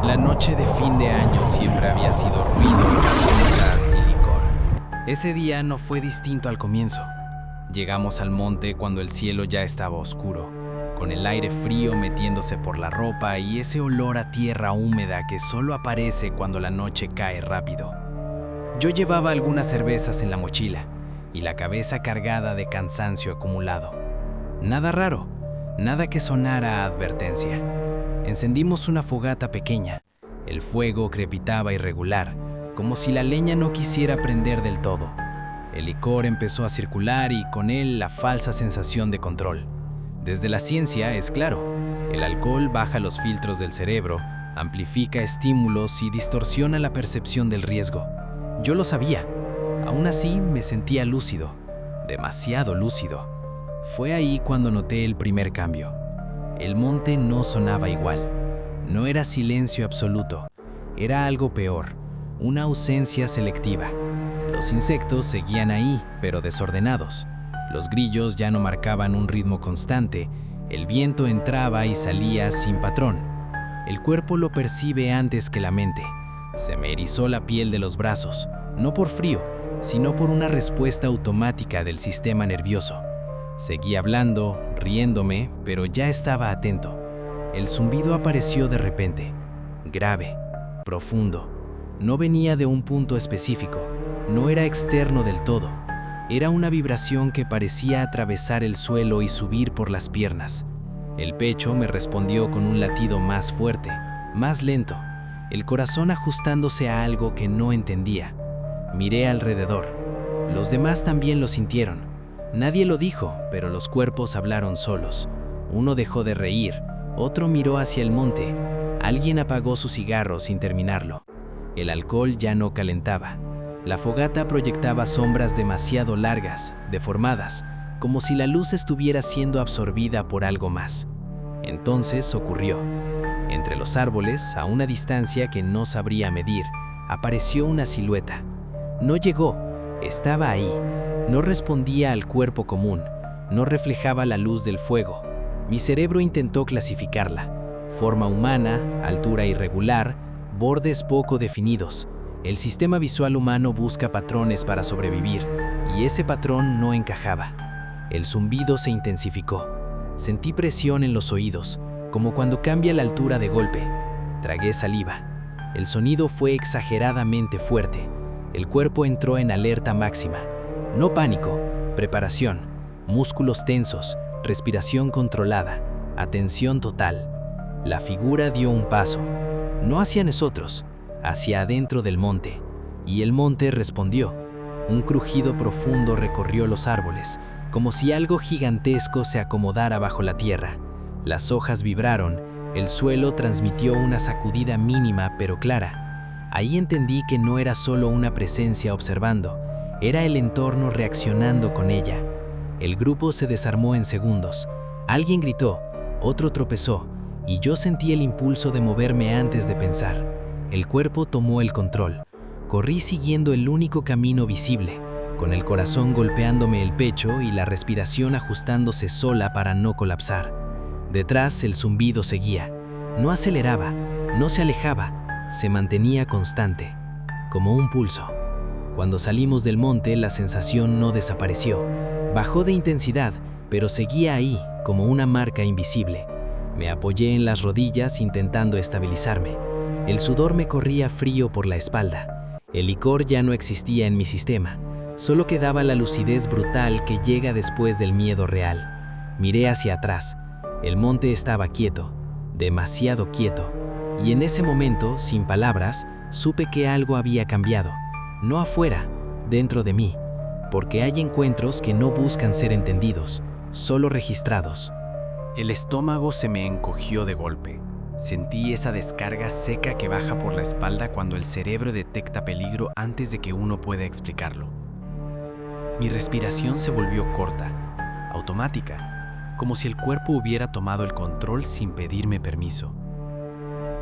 La noche de fin de año siempre había sido ruido, risas y licor. Ese día no fue distinto al comienzo. Llegamos al monte cuando el cielo ya estaba oscuro, con el aire frío metiéndose por la ropa y ese olor a tierra húmeda que solo aparece cuando la noche cae rápido. Yo llevaba algunas cervezas en la mochila y la cabeza cargada de cansancio acumulado. Nada raro, nada que sonara a advertencia. Encendimos una fogata pequeña. El fuego crepitaba irregular, como si la leña no quisiera prender del todo. El licor empezó a circular y con él la falsa sensación de control. Desde la ciencia es claro, el alcohol baja los filtros del cerebro, amplifica estímulos y distorsiona la percepción del riesgo. Yo lo sabía. Aún así me sentía lúcido, demasiado lúcido. Fue ahí cuando noté el primer cambio. El monte no sonaba igual. No era silencio absoluto. Era algo peor, una ausencia selectiva. Los insectos seguían ahí, pero desordenados. Los grillos ya no marcaban un ritmo constante. El viento entraba y salía sin patrón. El cuerpo lo percibe antes que la mente. Se me erizó la piel de los brazos, no por frío, sino por una respuesta automática del sistema nervioso. Seguí hablando, riéndome, pero ya estaba atento. El zumbido apareció de repente, grave, profundo. No venía de un punto específico, no era externo del todo. Era una vibración que parecía atravesar el suelo y subir por las piernas. El pecho me respondió con un latido más fuerte, más lento, el corazón ajustándose a algo que no entendía. Miré alrededor. Los demás también lo sintieron. Nadie lo dijo, pero los cuerpos hablaron solos. Uno dejó de reír, otro miró hacia el monte. Alguien apagó su cigarro sin terminarlo. El alcohol ya no calentaba. La fogata proyectaba sombras demasiado largas, deformadas, como si la luz estuviera siendo absorbida por algo más. Entonces ocurrió. Entre los árboles, a una distancia que no sabría medir, apareció una silueta. No llegó, estaba ahí. No respondía al cuerpo común, no reflejaba la luz del fuego. Mi cerebro intentó clasificarla. Forma humana, altura irregular, bordes poco definidos. El sistema visual humano busca patrones para sobrevivir, y ese patrón no encajaba. El zumbido se intensificó. Sentí presión en los oídos, como cuando cambia la altura de golpe. Tragué saliva. El sonido fue exageradamente fuerte. El cuerpo entró en alerta máxima. No pánico, preparación, músculos tensos, respiración controlada, atención total. La figura dio un paso, no hacia nosotros, hacia adentro del monte, y el monte respondió. Un crujido profundo recorrió los árboles, como si algo gigantesco se acomodara bajo la tierra. Las hojas vibraron, el suelo transmitió una sacudida mínima pero clara. Ahí entendí que no era solo una presencia observando, era el entorno reaccionando con ella. El grupo se desarmó en segundos. Alguien gritó, otro tropezó, y yo sentí el impulso de moverme antes de pensar. El cuerpo tomó el control. Corrí siguiendo el único camino visible, con el corazón golpeándome el pecho y la respiración ajustándose sola para no colapsar. Detrás el zumbido seguía. No aceleraba, no se alejaba, se mantenía constante, como un pulso. Cuando salimos del monte, la sensación no desapareció. Bajó de intensidad, pero seguía ahí, como una marca invisible. Me apoyé en las rodillas intentando estabilizarme. El sudor me corría frío por la espalda. El licor ya no existía en mi sistema. Solo quedaba la lucidez brutal que llega después del miedo real. Miré hacia atrás. El monte estaba quieto, demasiado quieto. Y en ese momento, sin palabras, supe que algo había cambiado. No afuera, dentro de mí, porque hay encuentros que no buscan ser entendidos, solo registrados. El estómago se me encogió de golpe. Sentí esa descarga seca que baja por la espalda cuando el cerebro detecta peligro antes de que uno pueda explicarlo. Mi respiración se volvió corta, automática, como si el cuerpo hubiera tomado el control sin pedirme permiso.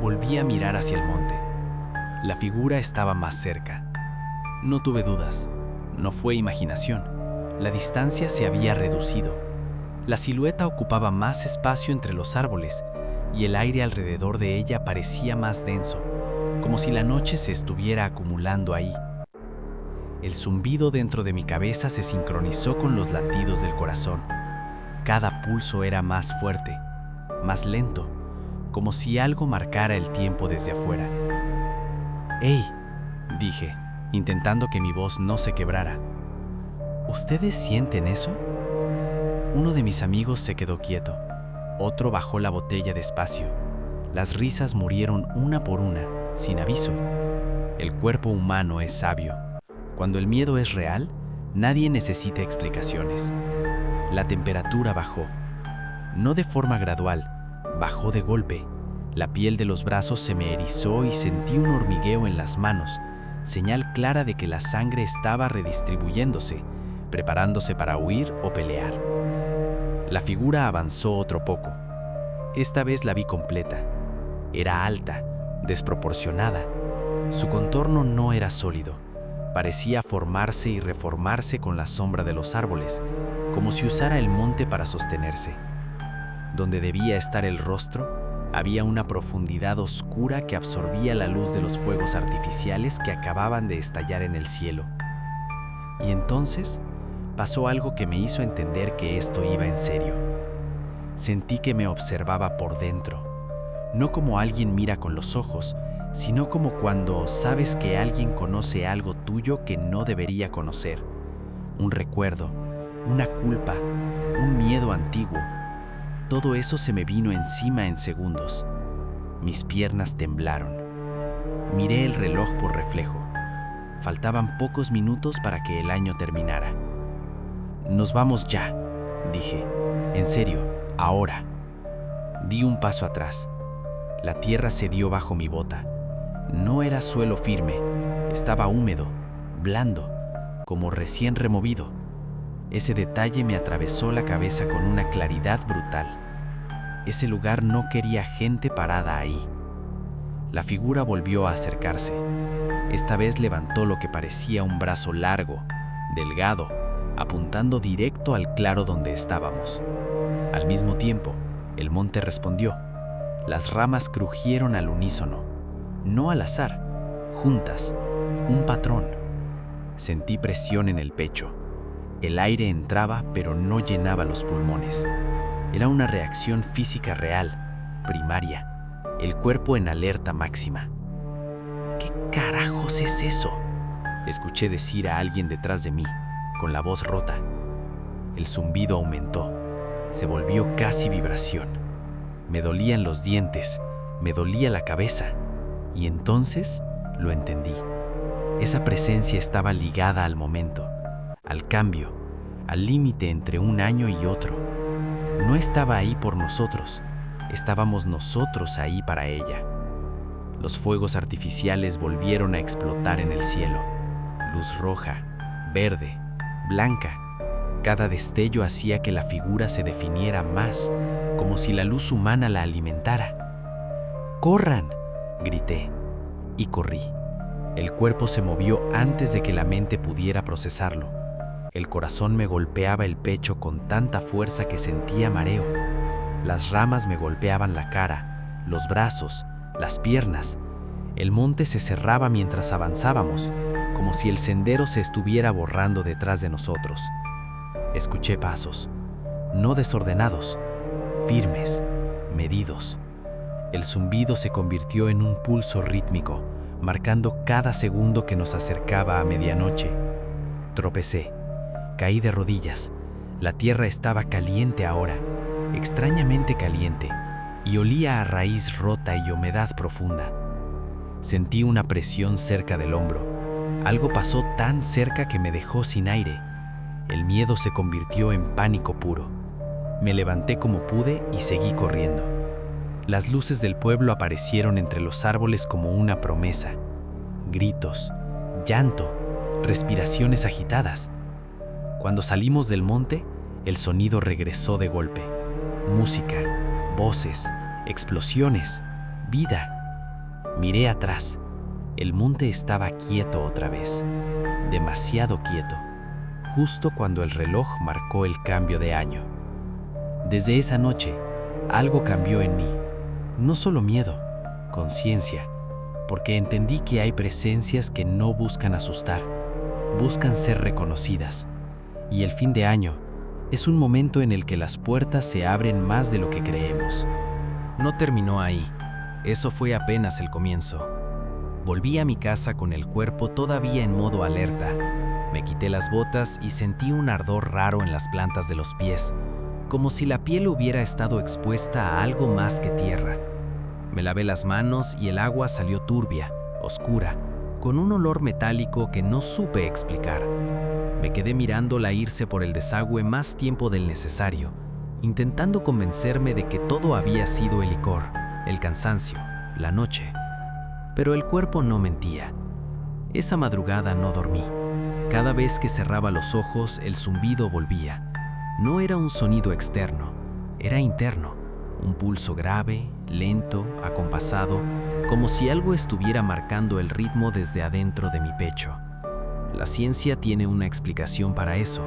Volví a mirar hacia el monte. La figura estaba más cerca. No tuve dudas, no fue imaginación. La distancia se había reducido. La silueta ocupaba más espacio entre los árboles y el aire alrededor de ella parecía más denso, como si la noche se estuviera acumulando ahí. El zumbido dentro de mi cabeza se sincronizó con los latidos del corazón. Cada pulso era más fuerte, más lento, como si algo marcara el tiempo desde afuera. «¡Hey!», dije, intentando que mi voz no se quebrara. «¿Ustedes sienten eso?». Uno de mis amigos se quedó quieto. Otro bajó la botella despacio. Las risas murieron una por una, sin aviso. El cuerpo humano es sabio. Cuando el miedo es real, nadie necesita explicaciones. La temperatura bajó. No de forma gradual, bajó de golpe. La piel de los brazos se me erizó y sentí un hormigueo en las manos, señal clara de que la sangre estaba redistribuyéndose, preparándose para huir o pelear. La figura avanzó otro poco. Esta vez la vi completa. Era alta, desproporcionada. Su contorno no era sólido. Parecía formarse y reformarse con la sombra de los árboles, como si usara el monte para sostenerse. Donde debía estar el rostro, había una profundidad oscura que absorbía la luz de los fuegos artificiales que acababan de estallar en el cielo. Y entonces pasó algo que me hizo entender que esto iba en serio. Sentí que me observaba por dentro, no como alguien mira con los ojos, sino como cuando sabes que alguien conoce algo tuyo que no debería conocer. Un recuerdo, una culpa, un miedo antiguo. Todo eso se me vino encima en segundos. Mis piernas temblaron. Miré el reloj por reflejo. Faltaban pocos minutos para que el año terminara. «Nos vamos ya», dije. «En serio, ahora». Di un paso atrás. La tierra cedió bajo mi bota. No era suelo firme, estaba húmedo, blando, como recién removido. Ese detalle me atravesó la cabeza con una claridad brutal. Ese lugar no quería gente parada ahí. La figura volvió a acercarse. Esta vez levantó lo que parecía un brazo largo, delgado, apuntando directo al claro donde estábamos. Al mismo tiempo, el monte respondió. Las ramas crujieron al unísono. No al azar, juntas, un patrón. Sentí presión en el pecho. El aire entraba, pero no llenaba los pulmones. Era una reacción física real, primaria, el cuerpo en alerta máxima. «¿Qué carajos es eso?», escuché decir a alguien detrás de mí, con la voz rota. El zumbido aumentó, se volvió casi vibración. Me dolían los dientes, me dolía la cabeza. Y entonces lo entendí. Esa presencia estaba ligada al momento, al cambio, al límite entre un año y otro. No estaba ahí por nosotros, estábamos nosotros ahí para ella. Los fuegos artificiales volvieron a explotar en el cielo. Luz roja, verde, blanca. Cada destello hacía que la figura se definiera más, como si la luz humana la alimentara. ¡Corran!, grité, y corrí. El cuerpo se movió antes de que la mente pudiera procesarlo. El corazón me golpeaba el pecho con tanta fuerza que sentía mareo. Las ramas me golpeaban la cara, los brazos, las piernas. El monte se cerraba mientras avanzábamos, como si el sendero se estuviera borrando detrás de nosotros. Escuché pasos, no desordenados, firmes, medidos. El zumbido se convirtió en un pulso rítmico, marcando cada segundo que nos acercaba a medianoche. Tropecé, caí de rodillas. La tierra estaba caliente ahora, extrañamente caliente, y olía a raíz rota y humedad profunda. Sentí una presión cerca del hombro. Algo pasó tan cerca que me dejó sin aire. El miedo se convirtió en pánico puro. Me levanté como pude y seguí corriendo. Las luces del pueblo aparecieron entre los árboles como una promesa. Gritos, llanto, respiraciones agitadas. Cuando salimos del monte, el sonido regresó de golpe. Música, voces, explosiones, vida. Miré atrás. El monte estaba quieto otra vez, demasiado quieto, justo cuando el reloj marcó el cambio de año. Desde esa noche, algo cambió en mí. No solo miedo, conciencia, porque entendí que hay presencias que no buscan asustar, buscan ser reconocidas. Y el fin de año es un momento en el que las puertas se abren más de lo que creemos. No terminó ahí. Eso fue apenas el comienzo. Volví a mi casa con el cuerpo todavía en modo alerta. Me quité las botas y sentí un ardor raro en las plantas de los pies, como si la piel hubiera estado expuesta a algo más que tierra. Me lavé las manos y el agua salió turbia, oscura, con un olor metálico que no supe explicar. Me quedé mirándola irse por el desagüe más tiempo del necesario, intentando convencerme de que todo había sido el licor, el cansancio, la noche. Pero el cuerpo no mentía. Esa madrugada no dormí. Cada vez que cerraba los ojos, el zumbido volvía. No era un sonido externo, era interno. Un pulso grave, lento, acompasado, como si algo estuviera marcando el ritmo desde adentro de mi pecho. La ciencia tiene una explicación para eso.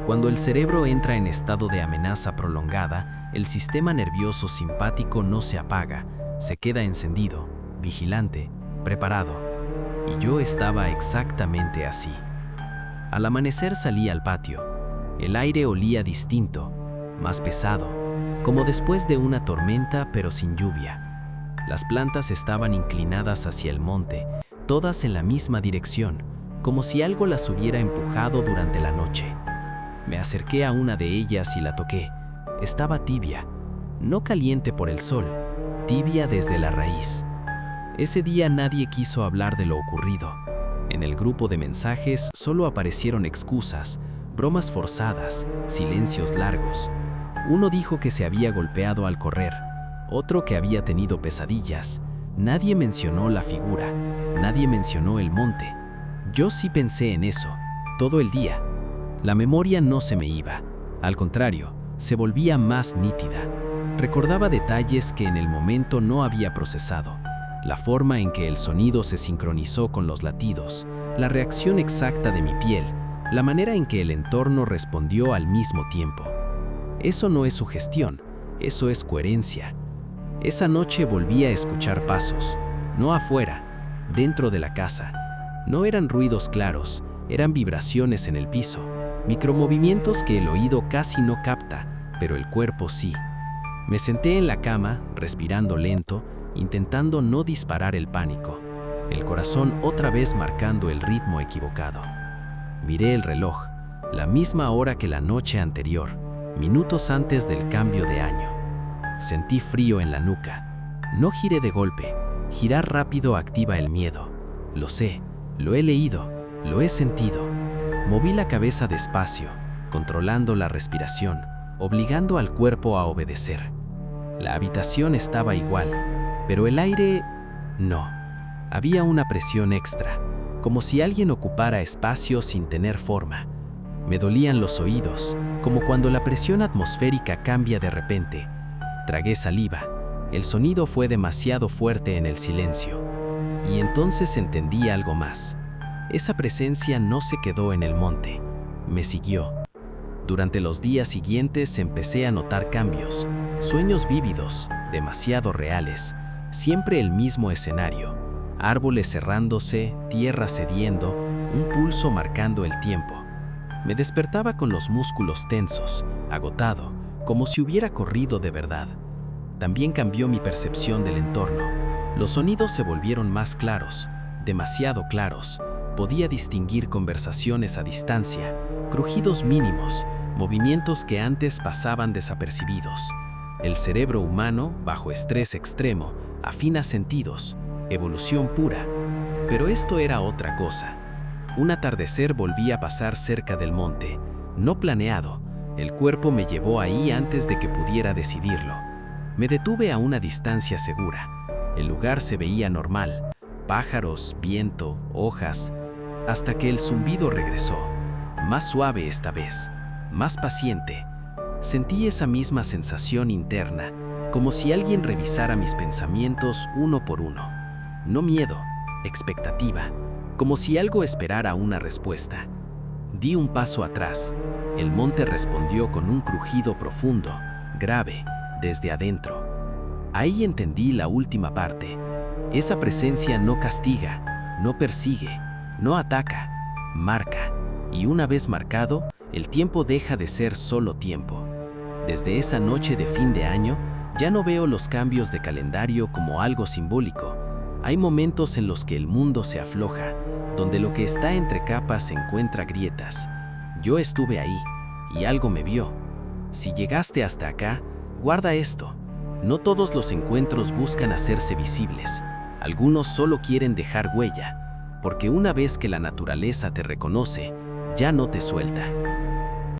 Cuando el cerebro entra en estado de amenaza prolongada, el sistema nervioso simpático no se apaga, se queda encendido, vigilante, preparado. Y yo estaba exactamente así. Al amanecer salí al patio. El aire olía distinto, más pesado, como después de una tormenta pero sin lluvia. Las plantas estaban inclinadas hacia el monte, todas en la misma dirección, como si algo las hubiera empujado durante la noche. Me acerqué a una de ellas y la toqué. Estaba tibia, no caliente por el sol, tibia desde la raíz. Ese día nadie quiso hablar de lo ocurrido. En el grupo de mensajes solo aparecieron excusas, bromas forzadas, silencios largos. Uno dijo que se había golpeado al correr, otro que había tenido pesadillas. Nadie mencionó la figura, nadie mencionó el monte. Yo sí pensé en eso, todo el día. La memoria no se me iba, al contrario, se volvía más nítida. Recordaba detalles que en el momento no había procesado. La forma en que el sonido se sincronizó con los latidos, la reacción exacta de mi piel, la manera en que el entorno respondió al mismo tiempo. Eso no es sugestión, eso es coherencia. Esa noche volví a escuchar pasos, no afuera, dentro de la casa. No eran ruidos claros, eran vibraciones en el piso, micromovimientos que el oído casi no capta, pero el cuerpo sí. Me senté en la cama, respirando lento, intentando no disparar el pánico, el corazón otra vez marcando el ritmo equivocado. Miré el reloj, la misma hora que la noche anterior, minutos antes del cambio de año. Sentí frío en la nuca. No giré de golpe, girar rápido activa el miedo. Lo sé, lo he leído, lo he sentido. Moví la cabeza despacio, controlando la respiración, obligando al cuerpo a obedecer. La habitación estaba igual, pero el aire, no. Había una presión extra, como si alguien ocupara espacio sin tener forma. Me dolían los oídos, como cuando la presión atmosférica cambia de repente. Tragué saliva. El sonido fue demasiado fuerte en el silencio. Y entonces entendí algo más. Esa presencia no se quedó en el monte, me siguió. Durante los días siguientes empecé a notar cambios, sueños vívidos, demasiado reales. Siempre el mismo escenario, árboles cerrándose, tierra cediendo, un pulso marcando el tiempo. Me despertaba con los músculos tensos, agotado, como si hubiera corrido de verdad. También cambió mi percepción del entorno. Los sonidos se volvieron más claros, demasiado claros. Podía distinguir conversaciones a distancia, crujidos mínimos, movimientos que antes pasaban desapercibidos. El cerebro humano, bajo estrés extremo, afina sentidos, evolución pura. Pero esto era otra cosa. Un atardecer volví a pasar cerca del monte, no planeado. El cuerpo me llevó ahí antes de que pudiera decidirlo. Me detuve a una distancia segura. El lugar se veía normal. Pájaros, viento, hojas, hasta que el zumbido regresó. Más suave esta vez, más paciente. Sentí esa misma sensación interna, como si alguien revisara mis pensamientos uno por uno. No miedo, expectativa, como si algo esperara una respuesta. Di un paso atrás. El monte respondió con un crujido profundo, grave, desde adentro. Ahí entendí la última parte. Esa presencia no castiga, no persigue, no ataca, marca. Y una vez marcado, el tiempo deja de ser solo tiempo. Desde esa noche de fin de año, ya no veo los cambios de calendario como algo simbólico. Hay momentos en los que el mundo se afloja, donde lo que está entre capas encuentra grietas. Yo estuve ahí, y algo me vio. Si llegaste hasta acá, guarda esto. No todos los encuentros buscan hacerse visibles. Algunos solo quieren dejar huella, porque una vez que la naturaleza te reconoce, ya no te suelta.